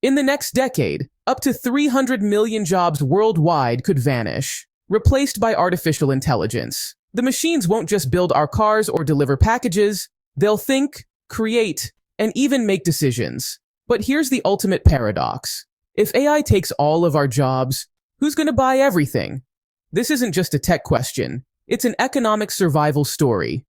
In the next decade, up to 300 million jobs worldwide could vanish, replaced by artificial intelligence. The machines won't just build our cars or deliver packages, they'll think, create, and even make decisions. But here's the ultimate paradox. If AI takes all of our jobs, who's going to buy everything? This isn't just a tech question, it's an economic survival story.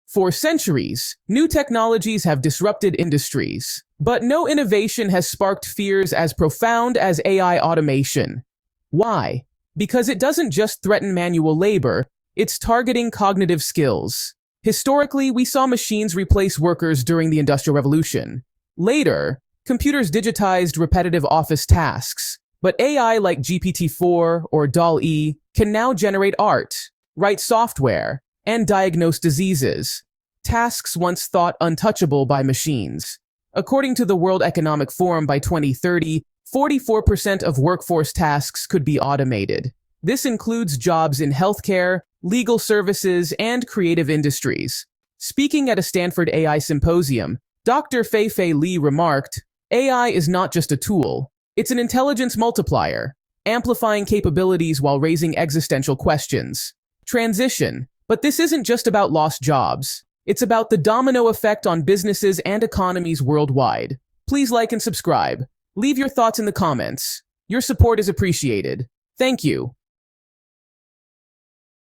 For centuries, new technologies have disrupted industries, but no innovation has sparked fears as profound as AI automation. Why? Because it doesn't just threaten manual labor, it's targeting cognitive skills. Historically, we saw machines replace workers during the Industrial Revolution. Later, computers digitized repetitive office tasks, but AI like GPT-4 or DALL-E can now generate art, write software, and diagnose diseases, tasks once thought untouchable by machines. According to the World Economic Forum, by 2030, 44% of workforce tasks could be automated. This includes jobs in healthcare, legal services, and creative industries. Speaking at a Stanford AI symposium, Dr. Fei-Fei Li remarked, "AI is not just a tool, it's an intelligence multiplier, amplifying capabilities while raising existential questions." Transition. But this isn't just about lost jobs. It's about the domino effect on businesses and economies worldwide. Please like and subscribe. Leave your thoughts in the comments. Your support is appreciated. Thank you.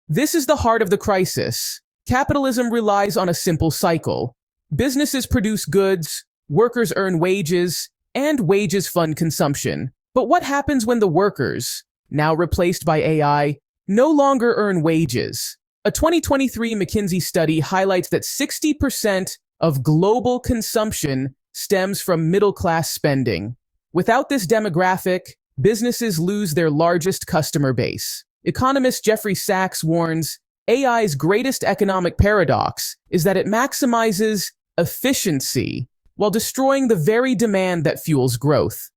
This is the heart of the crisis. Capitalism relies on a simple cycle. Businesses produce goods, workers earn wages, and wages fund consumption. But what happens when the workers, now replaced by AI, no longer earn wages? A 2023 McKinsey study highlights that 60% of global consumption stems from middle-class spending. Without this demographic, businesses lose their largest customer base. Economist Jeffrey Sachs warns, AI's greatest economic paradox is that it maximizes efficiency while destroying the very demand that fuels growth.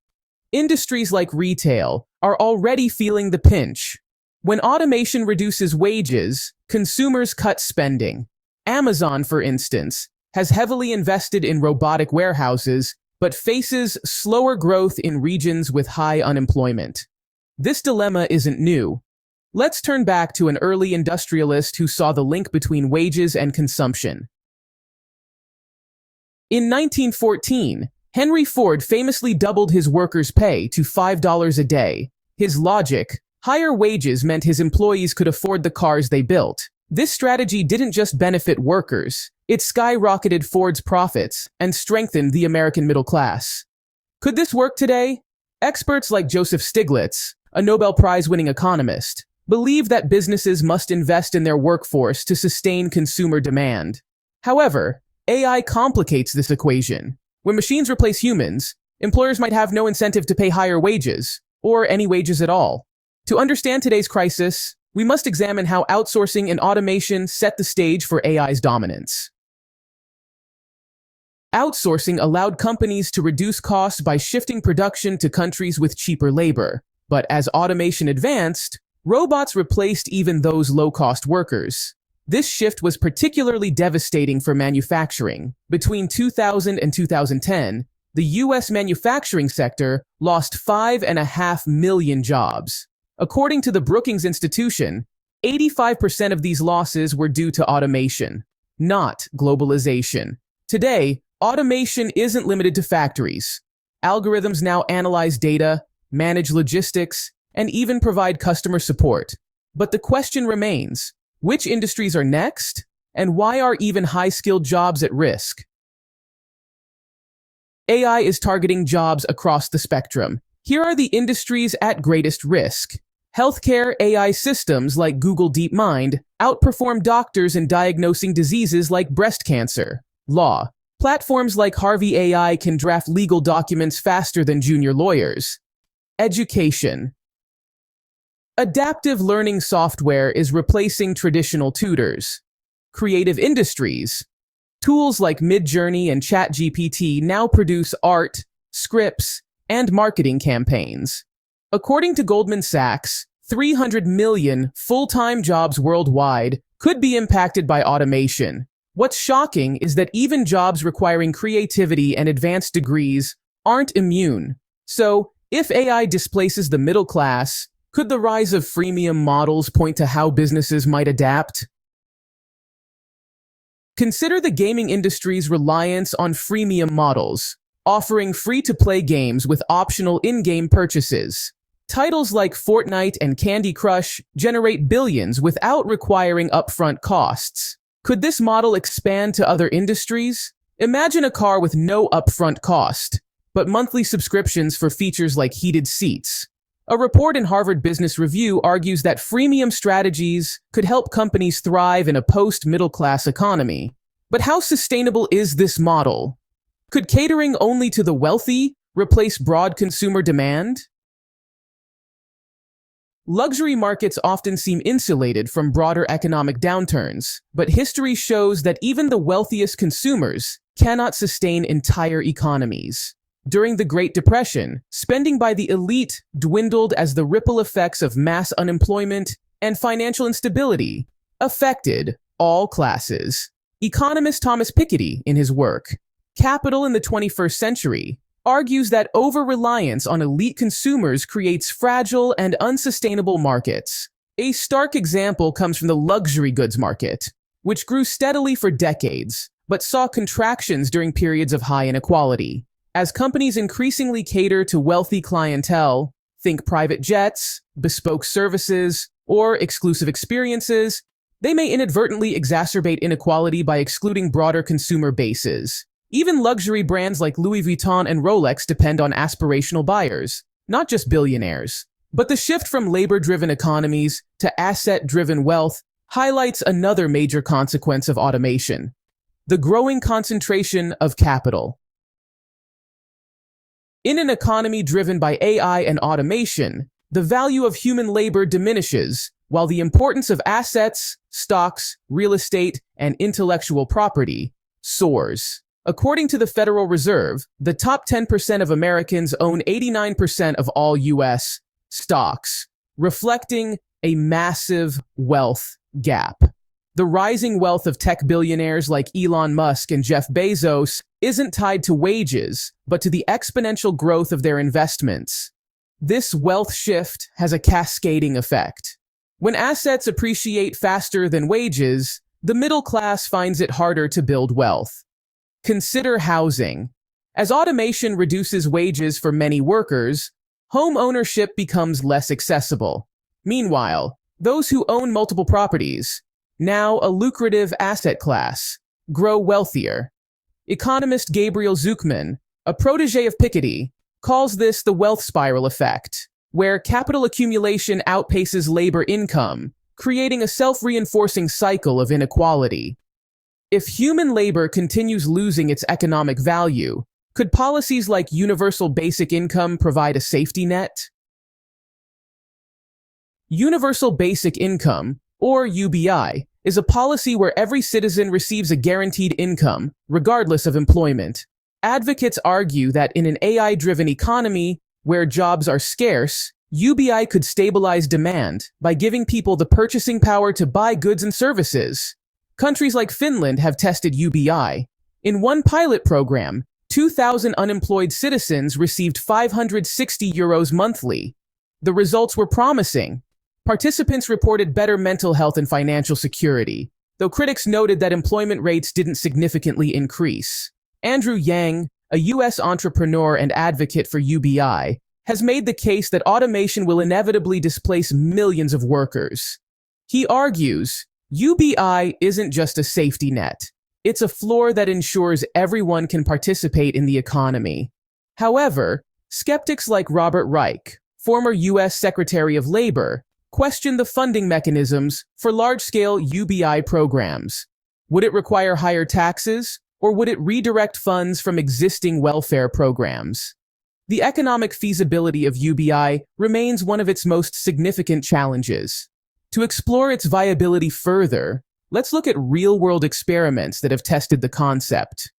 Industries like retail are already feeling the pinch. When automation reduces wages, consumers cut spending. Amazon, for instance, has heavily invested in robotic warehouses, but faces slower growth in regions with high unemployment. This dilemma isn't new. Let's turn back to an early industrialist who saw the link between wages and consumption. In 1914, Henry Ford famously doubled his workers' pay to $5 a day. His logic: higher wages meant his employees could afford the cars they built. This strategy didn't just benefit workers, it skyrocketed Ford's profits and strengthened the American middle class. Could this work today? Experts like Joseph Stiglitz, a Nobel Prize-winning economist, believe that businesses must invest in their workforce to sustain consumer demand. However, AI complicates this equation. When machines replace humans, employers might have no incentive to pay higher wages, or any wages at all. To understand today's crisis, we must examine how outsourcing and automation set the stage for AI's dominance. Outsourcing allowed companies to reduce costs by shifting production to countries with cheaper labor. But as automation advanced, robots replaced even those low-cost workers. This shift was particularly devastating for manufacturing. Between 2000 and 2010, the U.S. manufacturing sector lost 5.5 million jobs. According to the Brookings Institution, 85% of these losses were due to automation, not globalization. Today, automation isn't limited to factories. Algorithms now analyze data, manage logistics, and even provide customer support. But the question remains, which industries are next? And why are even high-skilled jobs at risk? AI is targeting jobs across the spectrum. Here are the industries at greatest risk. Healthcare AI systems like Google DeepMind outperform doctors in diagnosing diseases like breast cancer. Law. Platforms like Harvey AI can draft legal documents faster than junior lawyers. Education. Adaptive learning software is replacing traditional tutors. Creative industries. Tools like Midjourney and ChatGPT now produce art, scripts, and marketing campaigns. According to Goldman Sachs, 300 million full-time jobs worldwide could be impacted by automation. What's shocking is that even jobs requiring creativity and advanced degrees aren't immune. So, if AI displaces the middle class, could the rise of freemium models point to how businesses might adapt? Consider the gaming industry's reliance on freemium models, offering free-to-play games with optional in-game purchases. Titles like Fortnite and Candy Crush generate billions without requiring upfront costs. Could this model expand to other industries? Imagine a car with no upfront cost, but monthly subscriptions for features like heated seats. A report in Harvard Business Review argues that freemium strategies could help companies thrive in a post-middle-class economy. But how sustainable is this model? Could catering only to the wealthy replace broad consumer demand? Luxury markets often seem insulated from broader economic downturns, but history shows that even the wealthiest consumers cannot sustain entire economies. During the Great Depression, spending by the elite dwindled as the ripple effects of mass unemployment and financial instability affected all classes. Economist Thomas Piketty, in his work, Capital in the 21st Century, argues that over-reliance on elite consumers creates fragile and unsustainable markets. A stark example comes from the luxury goods market, which grew steadily for decades, but saw contractions during periods of high inequality. As companies increasingly cater to wealthy clientele, think private jets, bespoke services, or exclusive experiences, they may inadvertently exacerbate inequality by excluding broader consumer bases. Even luxury brands like Louis Vuitton and Rolex depend on aspirational buyers, not just billionaires. But the shift from labor-driven economies to asset-driven wealth highlights another major consequence of automation: the growing concentration of capital. In an economy driven by AI and automation, the value of human labor diminishes, while the importance of assets, stocks, real estate, and intellectual property soars. According to the Federal Reserve, the top 10% of Americans own 89% of all U.S. stocks, reflecting a massive wealth gap. The rising wealth of tech billionaires like Elon Musk and Jeff Bezos isn't tied to wages, but to the exponential growth of their investments. This wealth shift has a cascading effect. When assets appreciate faster than wages, the middle class finds it harder to build wealth. Consider housing. As automation reduces wages for many workers, home ownership becomes less accessible. Meanwhile, those who own multiple properties, now a lucrative asset class, grow wealthier. Economist Gabriel Zucman, a protege of Piketty, calls this the wealth spiral effect, where capital accumulation outpaces labor income, creating a self-reinforcing cycle of inequality. If human labor continues losing its economic value, could policies like universal basic income provide a safety net? Universal basic income, or UBI, is a policy where every citizen receives a guaranteed income, regardless of employment. Advocates argue that in an AI-driven economy, where jobs are scarce, UBI could stabilize demand by giving people the purchasing power to buy goods and services. Countries like Finland have tested UBI. In one pilot program, 2,000 unemployed citizens received €560 monthly. The results were promising. Participants reported better mental health and financial security, though critics noted that employment rates didn't significantly increase. Andrew Yang, a U.S. entrepreneur and advocate for UBI, has made the case that automation will inevitably displace millions of workers. He argues, UBI isn't just a safety net. It's a floor that ensures everyone can participate in the economy. However, skeptics like Robert Reich, former U.S. Secretary of Labor, question the funding mechanisms for large-scale UBI programs. Would it require higher taxes, or would it redirect funds from existing welfare programs? The economic feasibility of UBI remains one of its most significant challenges. To explore its viability further, let's look at real-world experiments that have tested the concept.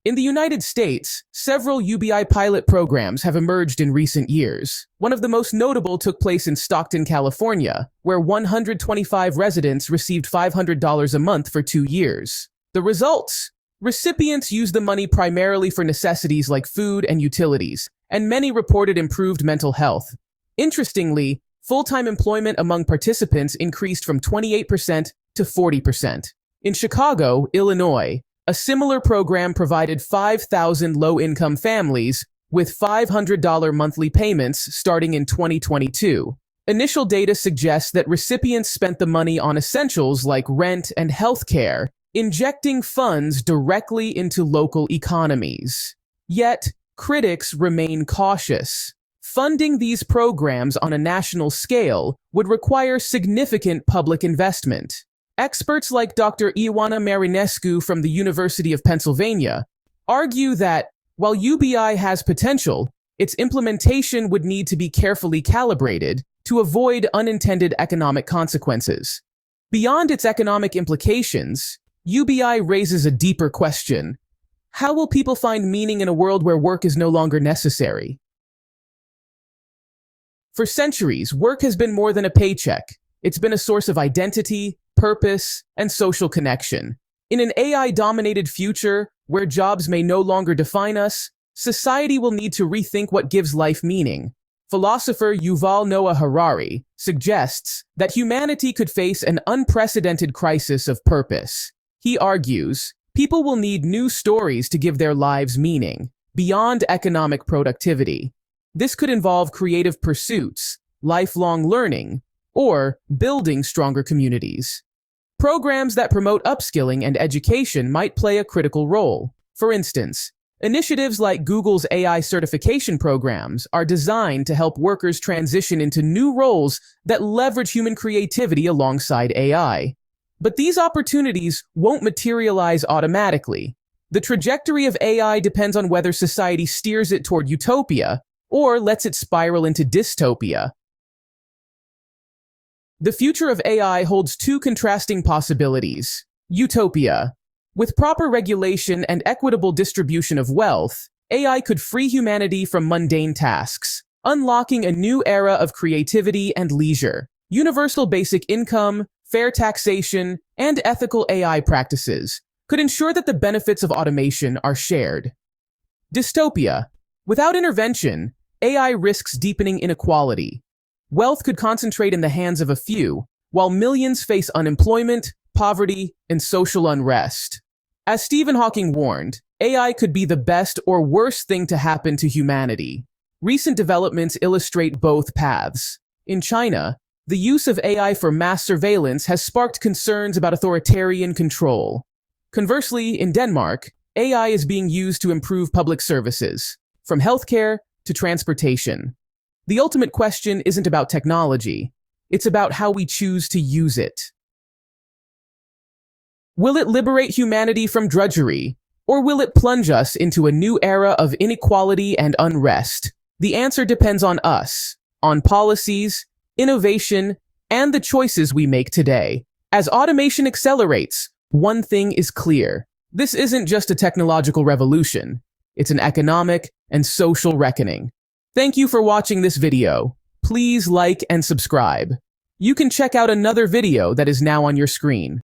In the United States, several UBI pilot programs have emerged in recent years. One of the most notable took place in Stockton, California, where 125 residents received $500 a month for 2 years. The results? Recipients use the money primarily for necessities like food and utilities, and many reported improved mental health. Interestingly, full-time employment among participants increased from 28% to 40%. In Chicago, Illinois, a similar program provided 5,000 low-income families with $500 monthly payments starting in 2022. Initial data suggests that recipients spent the money on essentials like rent and health care, injecting funds directly into local economies. Yet, critics remain cautious. Funding these programs on a national scale would require significant public investment. Experts like Dr. Ioana Marinescu from the University of Pennsylvania argue that, while UBI has potential, its implementation would need to be carefully calibrated to avoid unintended economic consequences. Beyond its economic implications, UBI raises a deeper question. How will people find meaning in a world where work is no longer necessary? For centuries, work has been more than a paycheck. It's been a source of identity, purpose, and social connection. In an AI-dominated future, where jobs may no longer define us, society will need to rethink what gives life meaning. Philosopher Yuval Noah Harari suggests that humanity could face an unprecedented crisis of purpose. He argues, people will need new stories to give their lives meaning, beyond economic productivity. This could involve creative pursuits, lifelong learning, or building stronger communities. Programs that promote upskilling and education might play a critical role. For instance, initiatives like Google's AI certification programs are designed to help workers transition into new roles that leverage human creativity alongside AI. But these opportunities won't materialize automatically. The trajectory of AI depends on whether society steers it toward utopia or lets it spiral into dystopia. The future of AI holds two contrasting possibilities. Utopia. With proper regulation and equitable distribution of wealth, AI could free humanity from mundane tasks, unlocking a new era of creativity and leisure. Universal basic income, fair taxation, and ethical AI practices could ensure that the benefits of automation are shared. Dystopia. Without intervention, AI risks deepening inequality. Wealth could concentrate in the hands of a few, while millions face unemployment, poverty, and social unrest. As Stephen Hawking warned, AI could be the best or worst thing to happen to humanity. Recent developments illustrate both paths. In China, the use of AI for mass surveillance has sparked concerns about authoritarian control. Conversely, in Denmark, AI is being used to improve public services, from healthcare to transportation. The ultimate question isn't about technology, it's about how we choose to use it. Will it liberate humanity from drudgery, or will it plunge us into a new era of inequality and unrest? The answer depends on us, on policies, innovation, and the choices we make today. As automation accelerates, one thing is clear. This isn't just a technological revolution, it's an economic and social reckoning. Thank you for watching this video. Please like and subscribe. You can check out another video that is now on your screen.